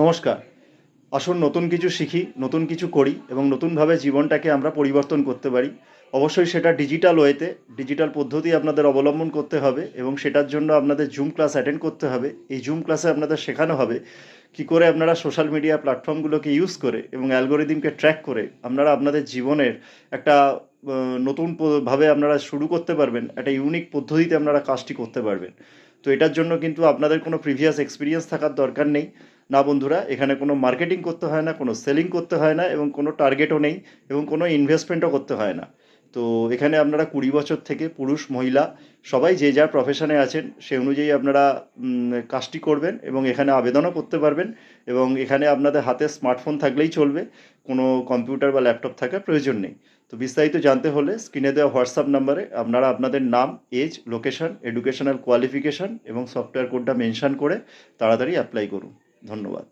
নমস্কার। আসুন নতুন কিছু শিখি, নতুন কিছু করি এবং নতুনভাবে জীবনটাকে আমরা পরিবর্তন করতে পারি। অবশ্যই সেটা ডিজিটাল ওয়েতে, ডিজিটাল পদ্ধতি আপনাদের অবলম্বন করতে হবে এবং সেটার জন্য আপনাদের জুম ক্লাস অ্যাটেন্ড করতে হবে। এই জুম ক্লাসে আপনাদের শেখানো হবে কী করে আপনারা সোশ্যাল মিডিয়া প্ল্যাটফর্মগুলোকে ইউজ করে এবং অ্যালগরিদমকে ট্র্যাক করে আপনারা আপনাদের জীবনের একটা নতুন ভাবে আপনারা শুরু করতে পারবেন, একটা ইউনিক পদ্ধতিতে আপনারা কাজটি করতে পারবেন। তো এটার জন্য কিন্তু আপনাদের কোনো প্রিভিয়াস এক্সপিরিয়েন্স থাকার দরকার নেই। না বন্ধুরা, এখানে কোনো মার্কেটিং করতে হয় না, কোনো সেলিং করতে হয় না এবং কোনো টার্গেটও নেই এবং কোনো ইনভেস্টমেন্টও করতে হয় না। তো এখানে আপনারা 20 বছর থেকে পুরুষ মহিলা সবাই যে যার প্রফেশনে আছেন সে অনুযায়ী আপনারা কাজটি করবেন এবং এখানে আবেদনও করতে পারবেন এবং এখানে আপনাদের হাতে স্মার্টফোন থাকলেই চলবে, কোনো কম্পিউটার বা ল্যাপটপ থাকার প্রয়োজন নেই। তো বিস্তারিত জানতে হলে স্ক্রিনে দেওয়া হোয়াটসঅ্যাপ নাম্বারে আপনারা আপনাদের নাম, এজ, লোকেশন, এডুকেশনাল কোয়ালিফিকেশন এবং সফটওয়্যার কোডটা মেনশন করে তাড়াতাড়ি অ্যাপ্লাই করুন। ধন্যবাদ।